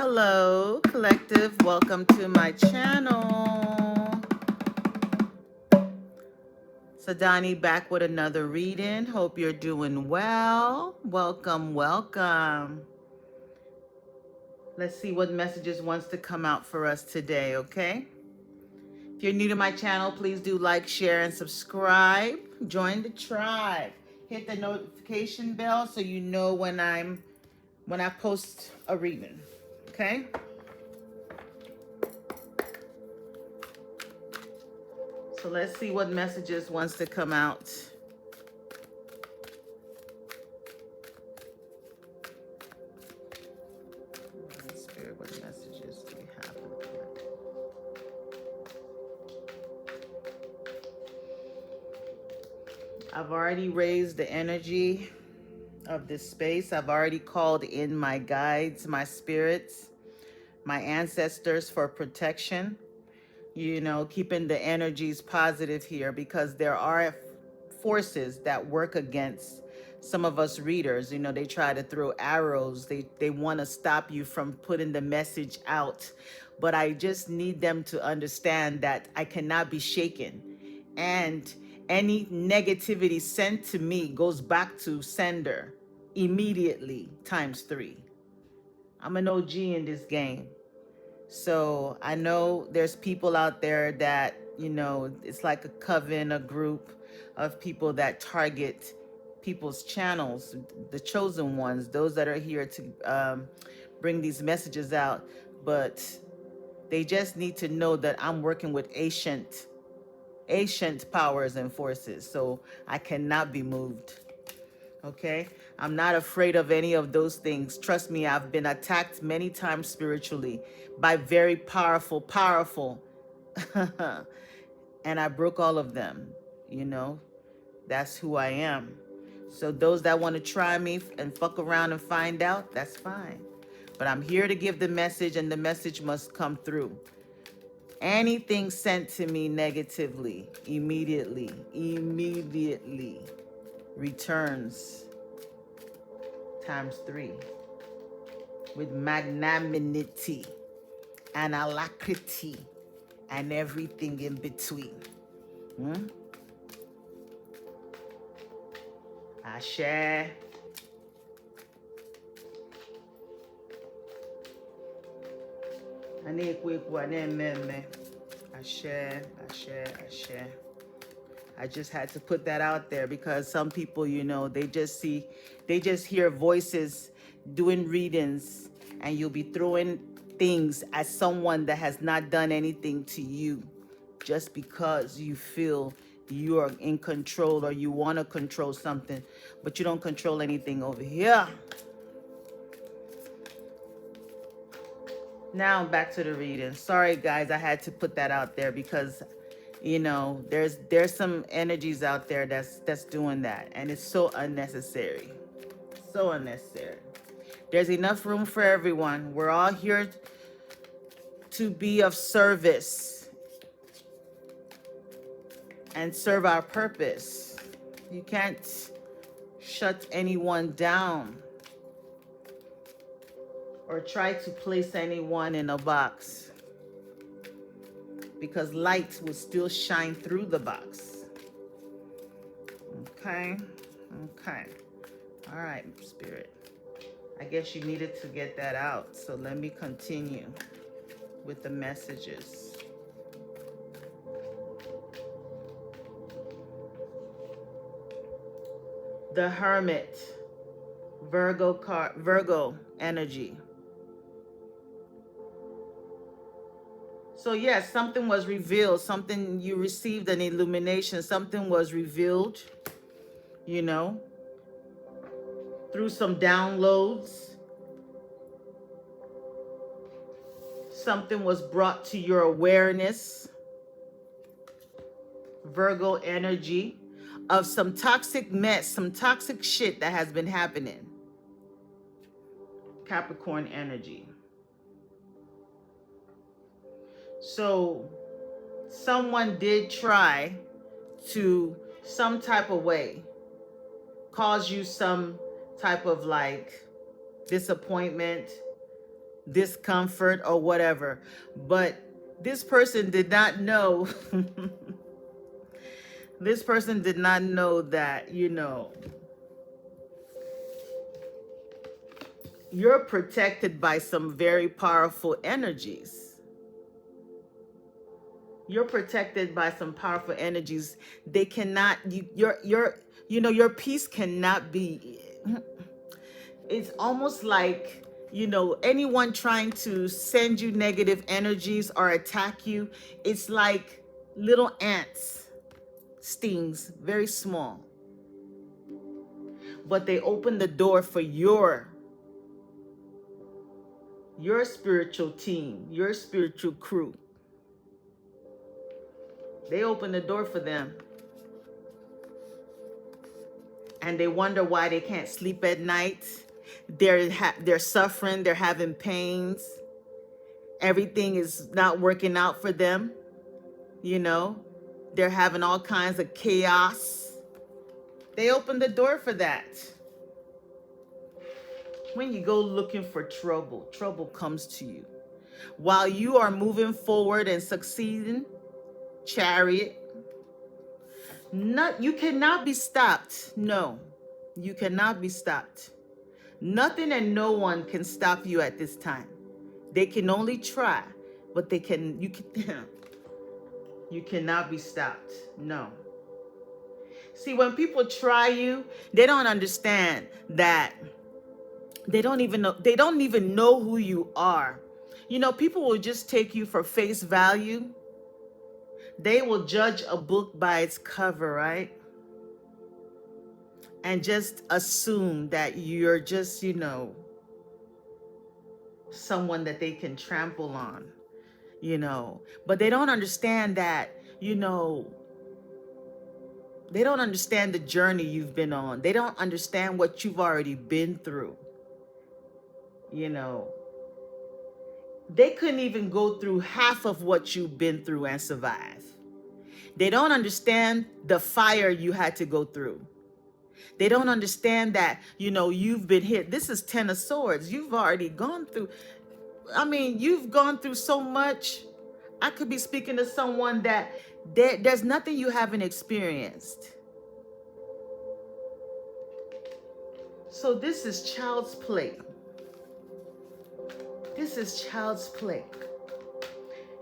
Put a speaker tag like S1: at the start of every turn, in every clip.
S1: Hello, collective. Welcome to my channel. Sadani back with another reading. Hope you're doing well. Welcome, welcome. Let's see what messages wants to come out for us today, okay? If you're new to my channel, please do like, share, and subscribe. Join the tribe. Hit the notification bell so you know when I post a reading, okay? So let's see what messages wants to come out. Spirit, what messages do we have? I've already raised the energy of this space. I've already called in my guides, my spirits, my ancestors for protection. You know, keeping the energies positive here because there are forces that work against some of us readers. You know, they try to throw arrows. They want to stop you from putting the message out. But I just need them to understand that I cannot be shaken. And any negativity sent to me goes back to sender immediately times 3. I'm an OG in this game. So I know there's people out there that, you know, it's like a coven, a group of people that target people's channels, the chosen ones, those that are here to bring these messages out. But they just need to know that I'm working with ancient powers and forces. So I cannot be moved. Okay, I'm not afraid of any of those things. Trust me, I've been attacked many times spiritually by very powerful, and I broke all of them. You know, that's who I am. So those that want to try me and fuck around and find out, that's fine. But I'm here to give the message, and the message must come through. Anything sent to me negatively, immediately returns times 3 with magnanimity and alacrity and everything in between. Ashe. Ashe, ashe. I just had to put that out there because some people, you know, they just hear voices doing readings, and you'll be throwing things at someone that has not done anything to you just because you feel you are in control or you want to control something, but you don't control anything over here. Now back to the reading. Sorry guys, I had to put that out there because, you know, there's some energies out there that's doing that, and it's so unnecessary. So unnecessary. There's enough room for everyone. We're all here to be of service and serve our purpose. You can't shut anyone down or try to place anyone in a box, because light will still shine through the box. Okay? Okay. All right, Spirit. I guess you needed to get that out. So let me continue with the messages. The Hermit, Virgo energy. So yes, something was revealed, something you received an illumination, something was revealed, you know, through some downloads. Something was brought to your awareness, Virgo energy, of some toxic mess, some toxic shit that has been happening. Capricorn energy. So someone did try to some type of way cause you some type of like disappointment, discomfort or whatever. But this person did not know, this person did not know that, you're protected by some very powerful energies. You're protected by some powerful energies. They cannot, your peace cannot be, it's almost like, anyone trying to send you negative energies or attack you, it's like little ants, stings, very small. But they open the door for your spiritual team, your spiritual crew. They open the door for them. And they wonder why they can't sleep at night. They're suffering, they're having pains. Everything is not working out for them. They're having all kinds of chaos. They open the door for that. When you go looking for trouble, trouble comes to you. While you are moving forward and succeeding, Chariot, you cannot be stopped. No, you cannot be stopped. Nothing and no one can stop you at this time. They can only try, but you cannot be stopped. No. See, when people try you, they don't understand that they don't even know who you are. People will just take you for face value. They will judge a book by its cover, right? And just assume that you're just, someone that they can trample on, But they don't understand that, they don't understand the journey you've been on. They don't understand what you've already been through. They couldn't even go through half of what you've been through and survive. They don't understand the fire you had to go through. They don't understand that, you've been hit. This is 10 of Swords. You've already gone through. You've gone through so much. I could be speaking to someone that there's nothing you haven't experienced. So this is child's play. This is child's play.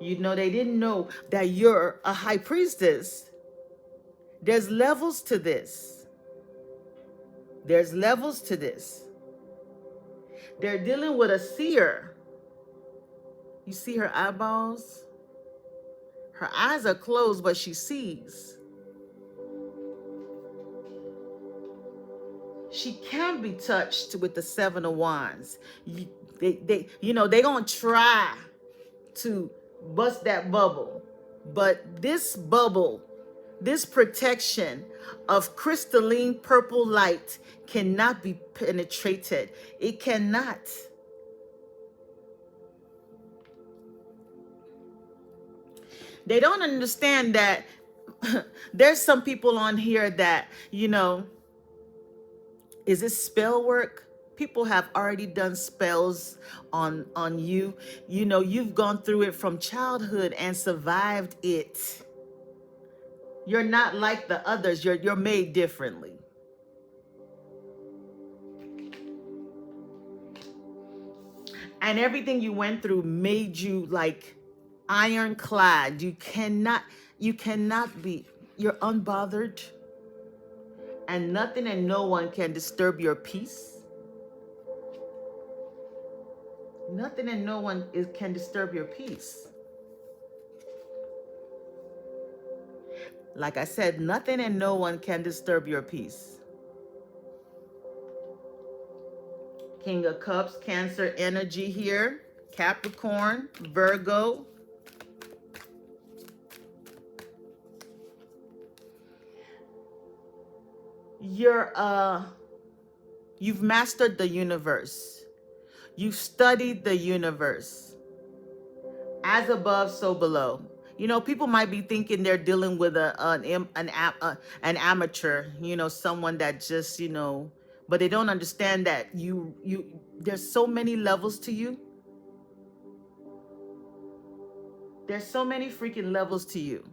S1: They didn't know that you're a high priestess. There's levels to this. There's levels to this. They're dealing with a seer. You see her eyeballs? Her eyes are closed, but she sees. She can be touched with the 7 of Wands. They're going to try to bust that bubble. But this bubble, this protection of crystalline purple light cannot be penetrated. It cannot. They don't understand that there's some people on here that, is this spell work? People have already done spells on you. You've gone through it from childhood and survived it. You're not like the others. You're made differently. And everything you went through made you like ironclad. You cannot be. You're unbothered. And nothing and no one can disturb your peace. Nothing and no one can disturb your peace. Like I said, nothing and no one can disturb your peace. King of Cups, Cancer energy here. Capricorn, Virgo. You've mastered the universe. You've studied the universe. As above, so below. People might be thinking they're dealing with an amateur, someone that just, but they don't understand that there's so many levels to you. There's so many freaking levels to you.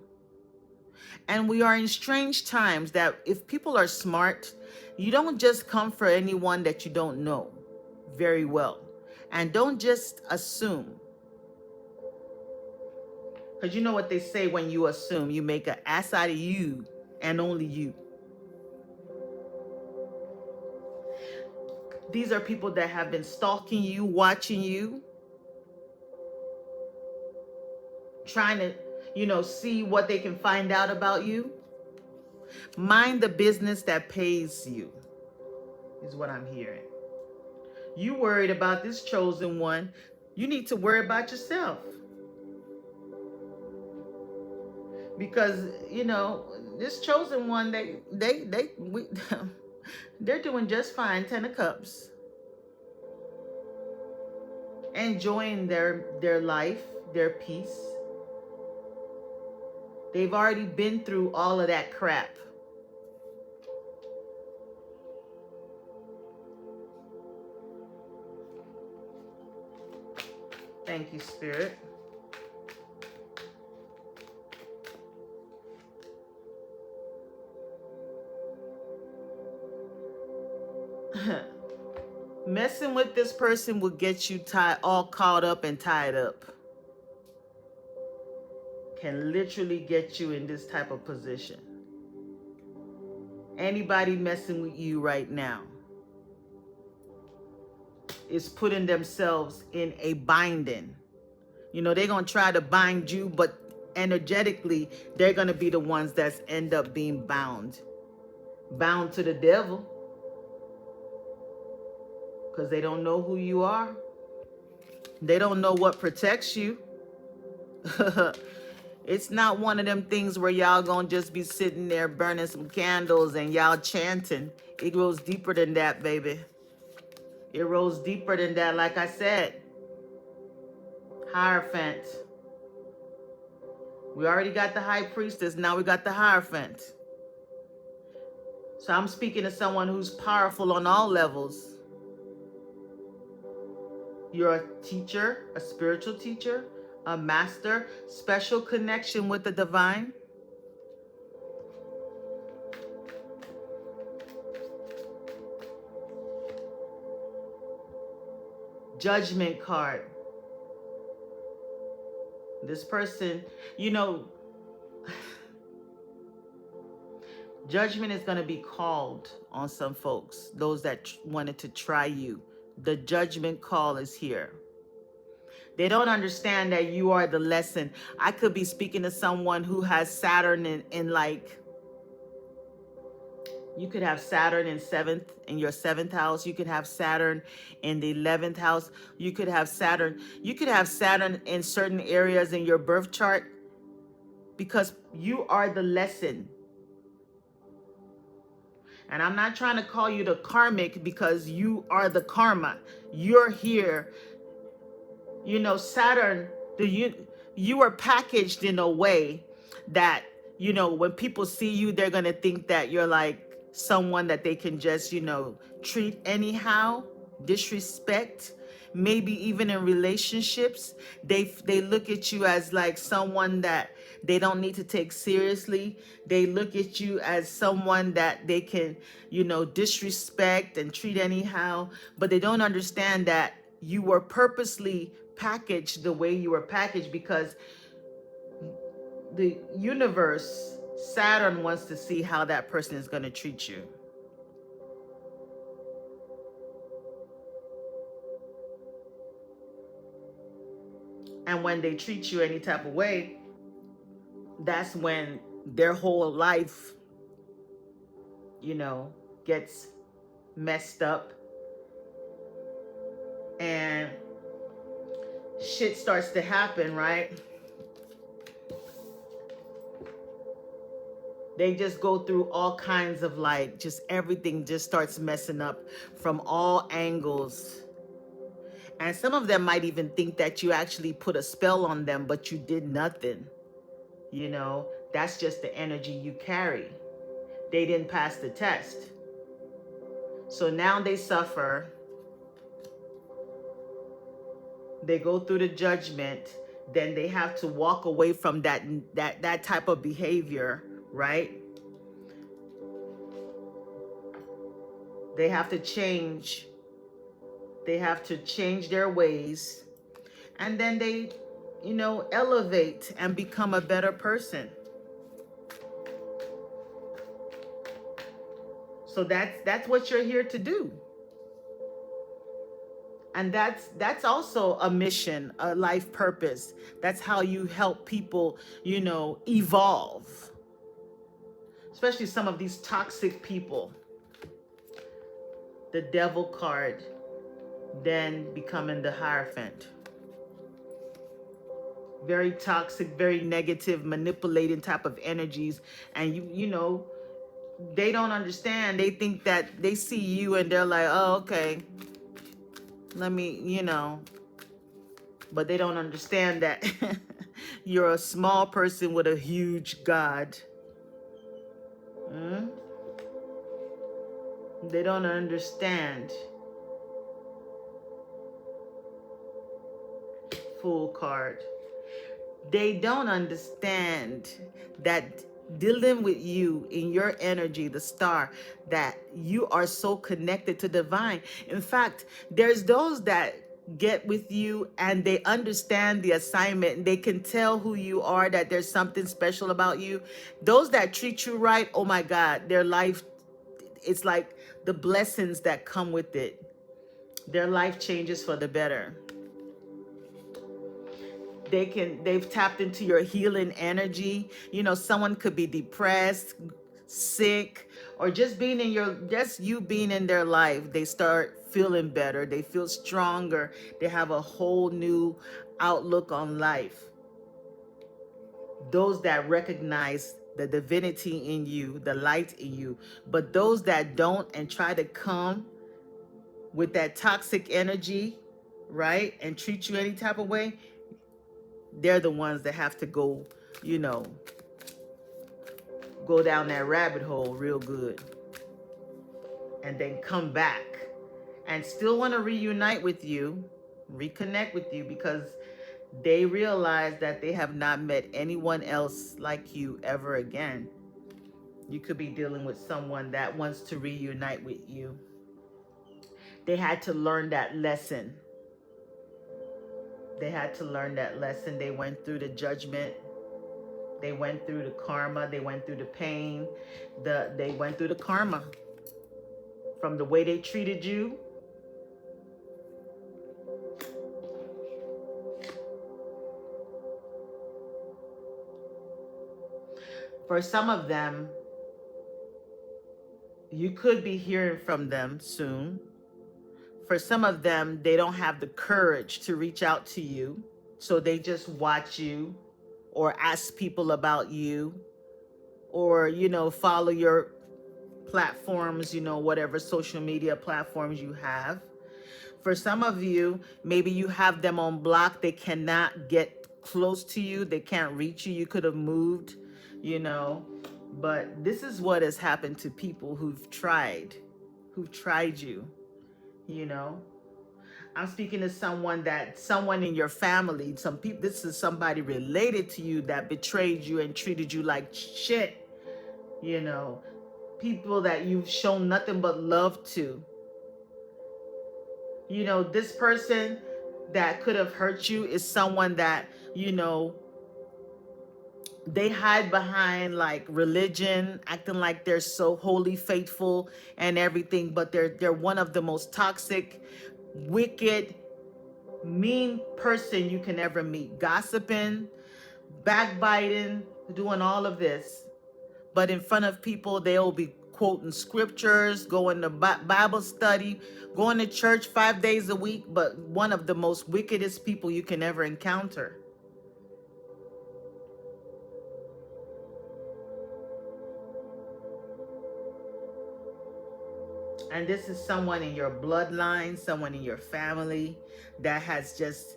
S1: And we are in strange times that if people are smart, you don't just come for anyone that you don't know very well. And don't just assume. Because you know what they say, when you assume, you make an ass out of you and only you. These are people that have been stalking you, watching you, trying to, see what they can find out about you. Mind the business that pays you, is what I'm hearing. You worried about this chosen one. You need to worry about yourself. Because, this chosen one, they're doing just fine, 10 of Cups. Enjoying their life, their peace. They've already been through all of that crap. Thank you, Spirit. Messing with this person will get you all caught up and tied up. Can literally get you in this type of position. Anybody messing with you right now is putting themselves in a binding. They're going to try to bind you, but energetically, they're going to be the ones that end up being bound. Bound to the devil. Because they don't know who you are. They don't know what protects you. It's not one of them things where y'all gonna just be sitting there burning some candles and y'all chanting. It goes deeper than that, baby. It rolls deeper than that, like I said. Hierophant. We already got the high priestess, now we got the Hierophant. So I'm speaking to someone who's powerful on all levels. You're a teacher, a spiritual teacher, a master, special connection with the divine. Judgment card. This person, judgment is going to be called on some folks, those that wanted to try you. The judgment call is here. They don't understand that you are the lesson. I could be speaking to someone who has Saturn in like, you could have Saturn in your 7th house. You could have Saturn in the 11th house. You could have Saturn in certain areas in your birth chart, because you are the lesson. And I'm not trying to call you the karmic, because you are the karma. You're here. Saturn, you are packaged in a way that, when people see you, they're going to think that you're like someone that they can just, treat anyhow, disrespect. Maybe even in relationships, they look at you as like someone that they don't need to take seriously. They look at you as someone that they can, disrespect and treat anyhow. But they don't understand that you were purposely packaged the way you were packaged, because the universe, Saturn, wants to see how that person is going to treat you. And when they treat you any type of way, that's when their whole life, gets messed up. And shit starts to happen, right? They just go through all kinds of just everything just starts messing up from all angles. And some of them might even think that you actually put a spell on them, but you did nothing. That's just the energy you carry. They didn't pass the test. So now they suffer. They go through the judgment. then they have to walk away from that type of behavior, right? They have to change. They have to change their ways, and then they, elevate and become a better person. So that's what you're here to do. And that's also a mission, a life purpose. That's how you help people, evolve. Especially some of these toxic people. The devil card, then becoming the Hierophant. Very toxic, very negative, manipulating type of energies. And they don't understand. They think that they see you and they're like, oh, okay, let me, but they don't understand that you're a small person with a huge God. They don't understand. Fool card. They don't understand that dealing with you in your energy, the star, that you are so connected to divine. In fact, there's those that get with you and they understand the assignment and they can tell who you are, that there's something special about you. Those that treat you right, oh my God, their life, it's like the blessings that come with it. Their life changes for the better. They've tapped into your healing energy. Someone could be depressed, sick, or just you being in their life. They start feeling better. They feel stronger. They have a whole new outlook on life. Those that recognize the divinity in you, the light in you. But those that don't and try to come with that toxic energy, right, and treat you any type of way, they're the ones that have to go, go down that rabbit hole real good. And then come back and still want to reunite with you, reconnect with you, because they realize that they have not met anyone else like you ever again. You could be dealing with someone that wants to reunite with you. They had to learn that lesson. They had to learn that lesson. They went through the judgment. They went through the karma. They went through the pain. They went through the karma from the way they treated you. For some of them, you could be hearing from them soon. For some of them, they don't have the courage to reach out to you. So they just watch you or ask people about you or, follow your platforms, whatever social media platforms you have. For some of you, maybe you have them on block. They cannot get close to you. They can't reach you. You could have moved, But this is what has happened to people who've tried you, I'm speaking to someone in your family, this is somebody related to you that betrayed you and treated you like shit, people that you've shown nothing but love to. This person that could have hurt you is someone that, they hide behind like religion, acting like they're so holy, faithful and everything, but they're one of the most toxic, wicked, mean person you can ever meet. Gossiping, backbiting, doing all of this. But in front of people, they'll be quoting scriptures, going to Bible study, going to church 5 days a week, but one of the most wickedest people you can ever encounter. And this is someone in your bloodline, someone in your family that has just,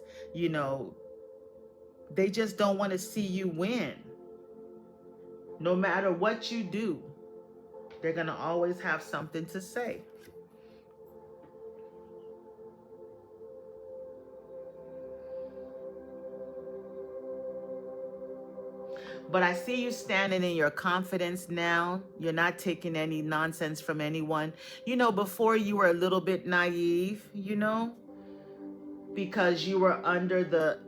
S1: they just don't want to see you win. No matter what you do, they're going to always have something to say. But I see you standing in your confidence now. You're not taking any nonsense from anyone. You know, before you were a little bit naive, you know, because you were under the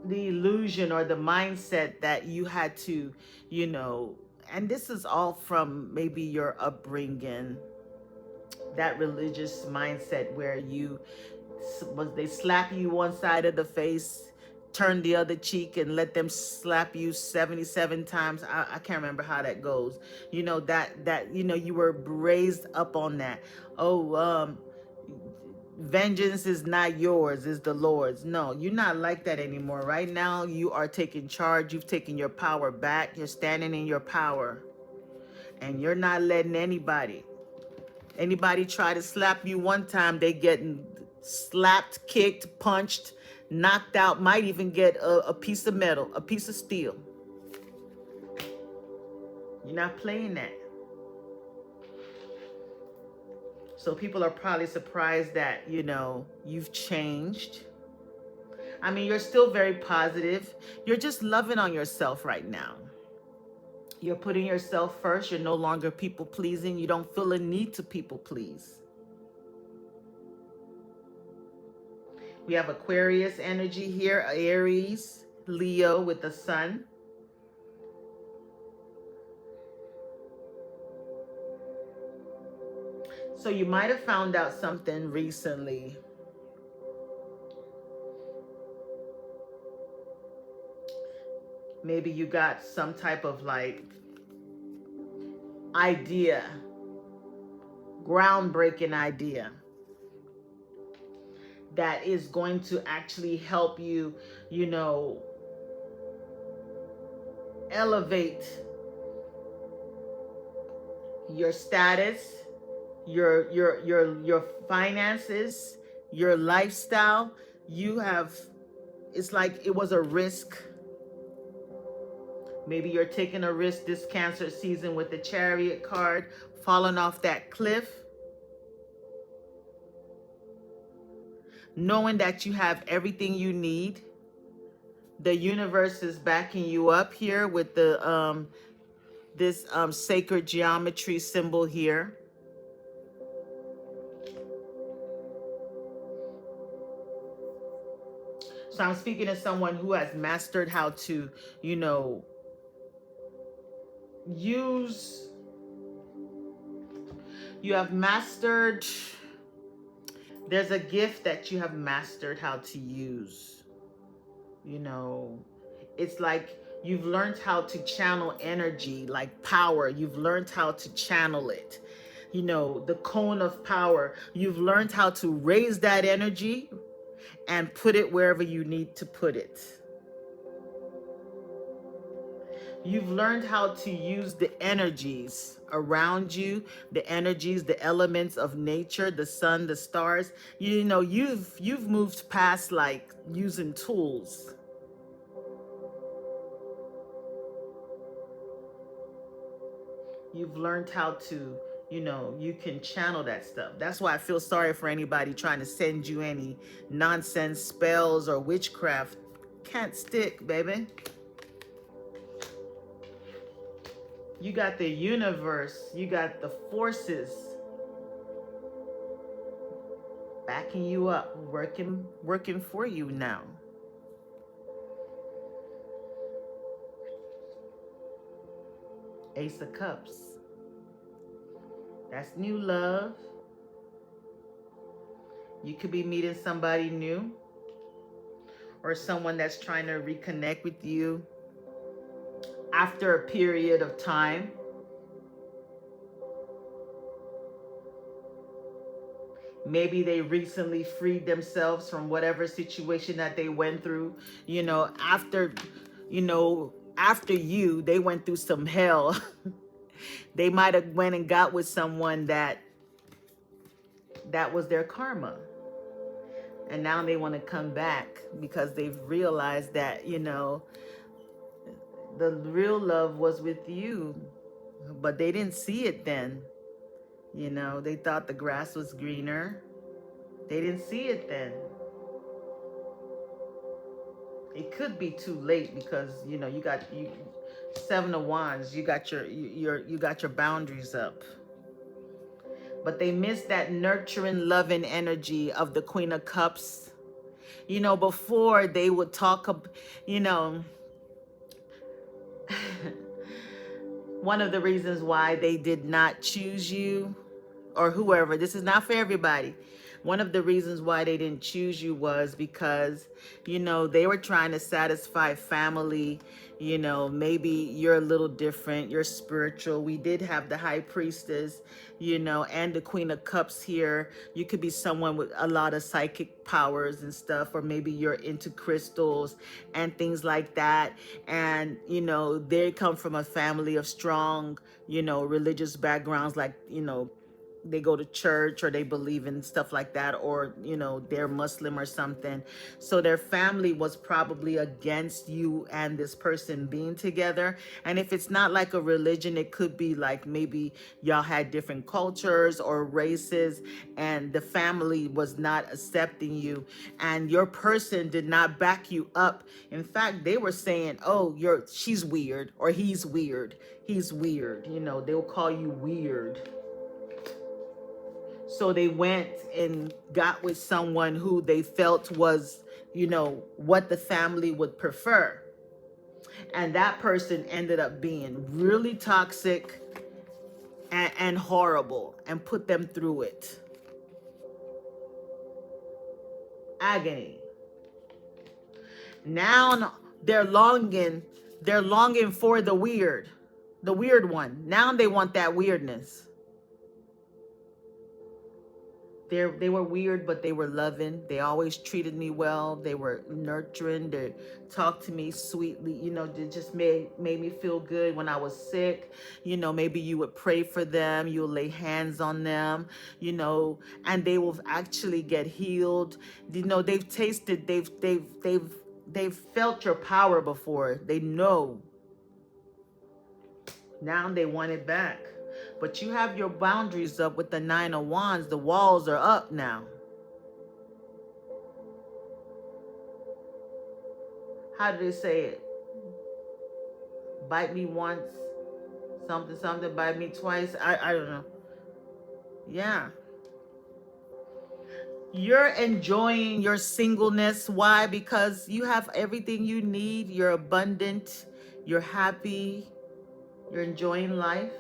S1: illusion or the mindset that you had to, you know, and this is all from maybe your upbringing, that religious mindset where you was they slap you one side of the face, turn the other cheek, and let them slap you 77 times. I can't remember how that goes. You know, that you know, you were raised up on that. Oh, vengeance is not yours, is the Lord's. No, you're not like that anymore. Right now, you are taking charge. You've taken your power back. You're standing in your power. And you're not letting anybody try to slap you one time, they getting slapped, kicked, punched, knocked out, might even get a piece of metal, a piece of steel. You're not playing that. So people are probably surprised that, you know, you've changed. I mean, you're still very positive. You're just loving on yourself right now. You're putting yourself first. You're no longer people pleasing. You don't feel a need to people please. We have Aquarius energy here, Aries, Leo with the sun. So you might have found out something recently. Maybe you got some type of like idea, groundbreaking idea that is going to actually help you, you know, elevate your status, your finances, your lifestyle. You have, it's like it was a risk. Maybe you're taking a risk this Cancer season with the Chariot card, falling off that cliff, knowing that you have everything you need. The universe is backing you up here with the this sacred geometry symbol here. So I'm speaking to someone who has mastered how to, you know, use, you have mastered, there's a gift that you have mastered how to use. You know, it's like you've learned how to channel energy, like power. You've learned how to channel it. You know, the cone of power. You've learned how to raise that energy and put it wherever you need to put it. You've learned how to use the energies around you, the energies, the elements of nature, the sun, the stars. You know, you've moved past like using tools. You've learned how to, you know, you can channel that stuff. That's why I feel sorry for anybody trying to send you any nonsense spells or witchcraft. Can't stick, baby. You got the universe, you got the forces backing you up, working for you now. Ace of Cups. That's new love. You could be meeting somebody new or someone that's trying to reconnect with you after a period of time. Maybe they recently freed themselves from whatever situation that they went through. You know, after you, they went through some hell. They might have went and got with someone that was their karma. And now they want to come back because they've realized that, you know, the real love was with you, but they didn't see it then. You know, they thought the grass was greener. They didn't see it then. it could be too late because you know you got you Seven of Wands. You got you got your boundaries up, but they miss that nurturing, loving energy of the Queen of Cups. You know, before they would talk, you know, one of the reasons why they did not choose you or whoever, this is not for everybody. One of the reasons why they didn't choose you was because, you know, they were trying to satisfy family. You know, maybe you're a little different, you're spiritual. We did have the High Priestess, you know, and the Queen of Cups here. You could be someone with a lot of psychic powers and stuff, or maybe you're into crystals and things like that. And, you know, they come from a family of strong, you know, religious backgrounds, like, you know, they go to church or they believe in stuff like that, or you know they're Muslim or something. So their family was probably against you and this person being together. And if it's not like a religion, it could be like maybe y'all had different cultures or races and the family was not accepting you and your person did not back you up. In fact, they were saying, oh, she's weird, or he's weird, he's weird, you know, they'll call you weird. So they went and got with someone who they felt was, you know, what the family would prefer. And that person ended up being really toxic and horrible and put them through it. Agony. Now they're longing for the weird one. Now they want that weirdness. They were weird, but they were loving. They always treated me well. They were nurturing. They talked to me sweetly. You know, they just made me feel good when I was sick. You know, maybe you would pray for them. You would lay hands on them, you know, and they will actually get healed. You know, they've felt your power before. They know. Now they want it back. But you have your boundaries up with the Nine of Wands. The walls are up now. How do they say it? Bite me once, something, bite me twice. I don't know. Yeah. You're enjoying your singleness. Why? Because you have everything you need. You're abundant. You're happy. You're enjoying life.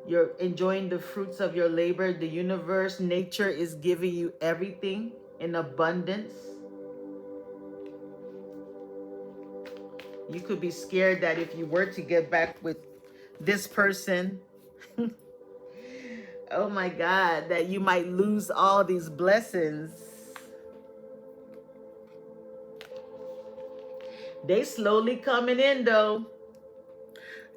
S1: You're enjoying the fruits of your labor. The universe, nature is giving you everything in abundance. You could be scared that if you were to get back with this person, oh my God, that you might lose all these blessings. They slowly coming in though.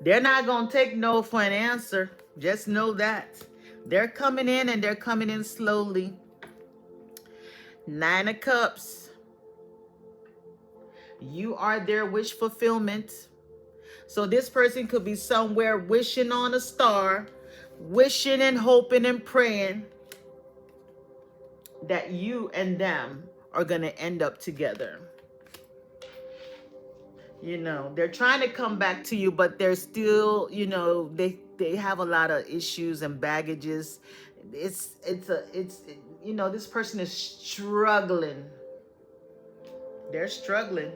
S1: They're not going to take no for an answer. Just know that. They're coming in and they're coming in slowly. Nine of Cups. You are their wish fulfillment. So this person could be somewhere wishing on a star, wishing and hoping and praying that you and them are going to end up together. You know, they're trying to come back to you, but they're still, you know, they have a lot of issues and baggages. It's you know, this person is struggling. They're struggling.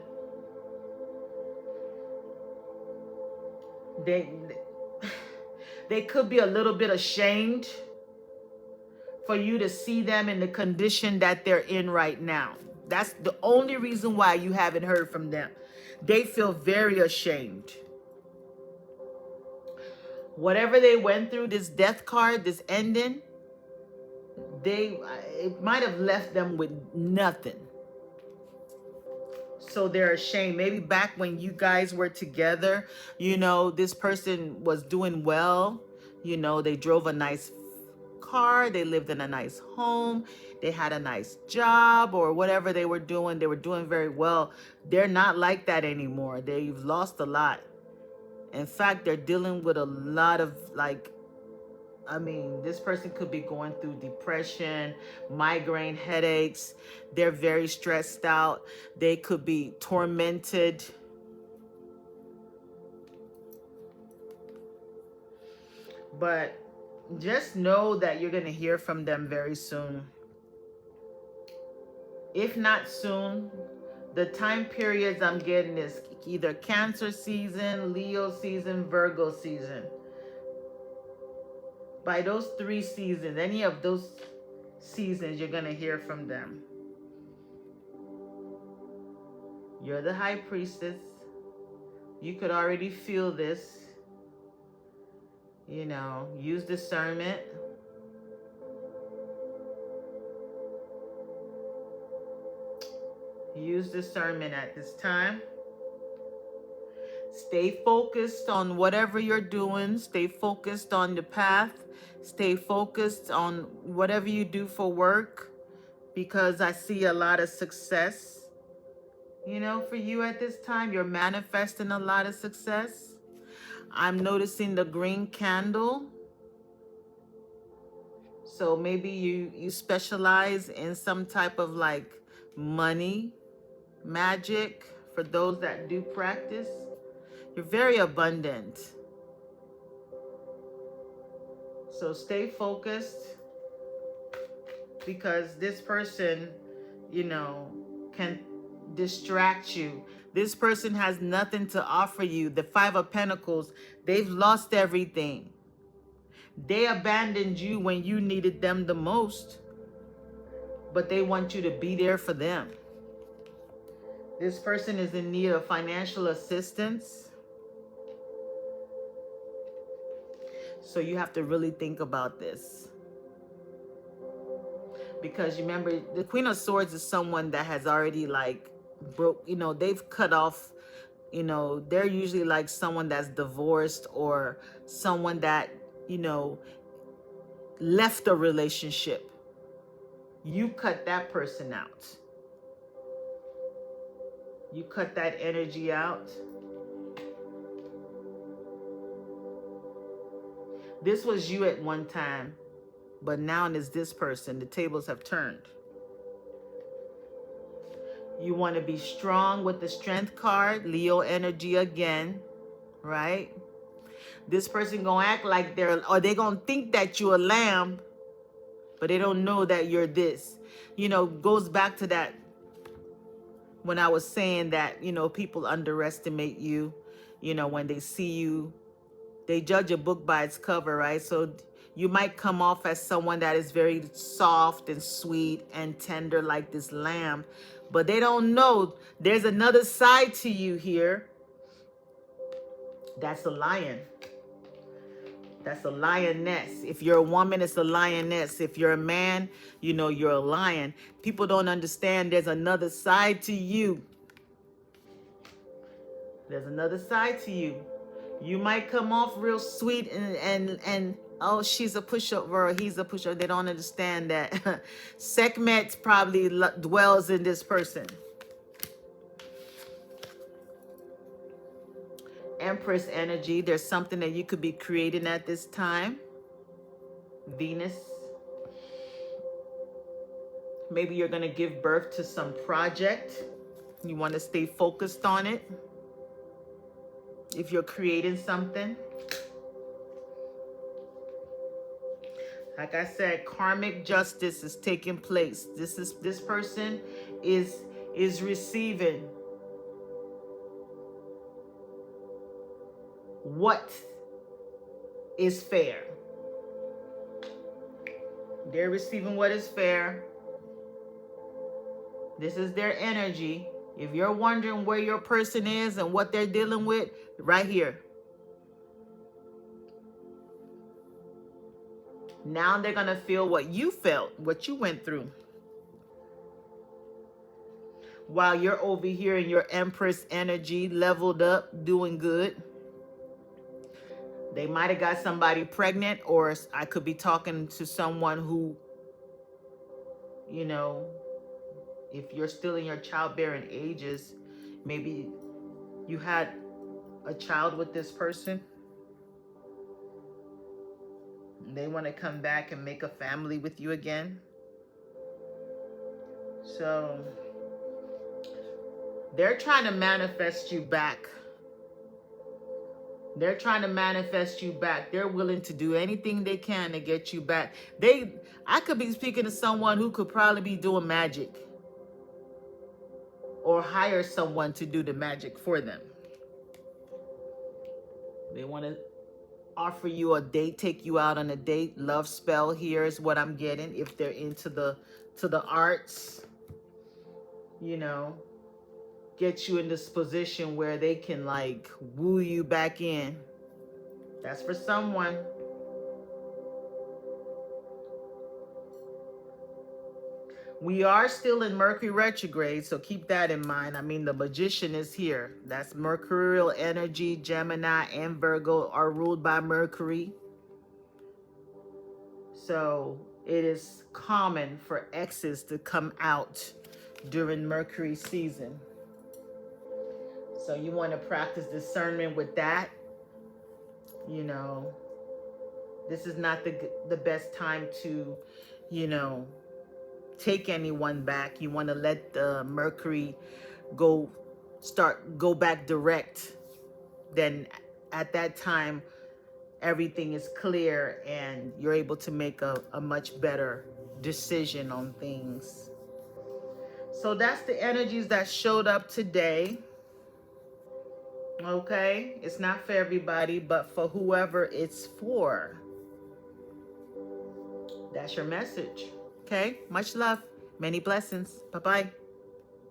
S1: They could be a little bit ashamed for you to see them in the condition that they're in right now. That's the only reason why you haven't heard from them. They feel very ashamed. Whatever they went through, this death card, this ending, it might have left them with nothing. So they're ashamed. Maybe back when you guys were together, you know, this person was doing well. You know, they drove a nice car, they lived in a nice home, they had a nice job or whatever they were doing very well. They're not like that anymore. They've lost a lot. In fact, they're dealing with a lot of like I mean, this person could be going through depression, migraine headaches. They're very stressed out. They could be tormented. But just know that you're going to hear from them very soon. If not soon, the time periods I'm getting is either Cancer season, Leo season, Virgo season. By those 3 seasons, any of those seasons, you're going to hear from them. You're the high priestess. You could already feel this. You know, use discernment. Use discernment at this time. Stay focused on whatever you're doing. Stay focused on the path. Stay focused on whatever you do for work, because I see a lot of success, you know, for you at this time. You're manifesting a lot of success. I'm noticing the green candle. So maybe you specialize in some type of like money, magic, for those that do practice. You're very abundant. So stay focused, because this person, you know, can distract you. This person has nothing to offer you. The 5 of Pentacles, they've lost everything. They abandoned you when you needed them the most, but they want you to be there for them. This person is in need of financial assistance. So you have to really think about this. Because you remember, the Queen of Swords is someone that has already like broke, you know, they've cut off, you know, they're usually like someone that's divorced or someone that, you know, left a relationship. You cut that person out. You cut that energy out. This was you at one time, but now it's this person. The tables have turned. You want to be strong with the Strength card, Leo energy again, right? This person gonna act like they gonna think that you're a lamb, but they don't know that you're this. You know, goes back to that when I was saying that, you know, people underestimate you, you know, when they see you. They judge a book by its cover, right? So you might come off as someone that is very soft and sweet and tender like this lamb, but they don't know there's another side to you here. That's a lion. That's a lioness. If you're a woman, it's a lioness. If you're a man, you know, you're a lion. People don't understand there's another side to you. There's another side to you. You might come off real sweet and oh, she's a pushover or he's a pushover. They don't understand that Sekhmet probably dwells in this person. Empress energy. There's something that you could be creating at this time. Venus. Maybe you're going to give birth to some project. You want to stay focused on it. If you're creating something. Like I said, karmic justice is taking place. This person is receiving what is fair. They're receiving what is fair. This is their energy. If you're wondering where your person is and what they're dealing with, right here. Now they're going to feel what you felt, what you went through. While you're over here in your Empress energy, leveled up, doing good. They might have got somebody pregnant, or I could be talking to someone who, you know, if you're still in your childbearing ages, maybe you had a child with this person. They want to come back and make a family with you again. So they're trying to manifest you back. They're trying to manifest you back. They're willing to do anything they can to get you back. I could be speaking to someone who could probably be doing magic or hire someone to do the magic for them. They want to offer you a date, take you out on a date. Love spell here is what I'm getting. If they're into the arts, you know, get you in this position where they can like woo you back in. That's for someone. We are still in Mercury retrograde, so keep that in mind. I mean, the Magician is here. That's Mercurial energy. Gemini and Virgo are ruled by Mercury. So it is common for exes to come out during Mercury season. So you want to practice discernment with that. You know, this is not the best time to, you know, take anyone back. You want to let the Mercury go back direct. Then at that time, everything is clear and you're able to make a much better decision on things. So that's the energies that showed up today. Okay, it's not for everybody, but for whoever it's for. That's your message. Okay, much love, many blessings. Bye-bye.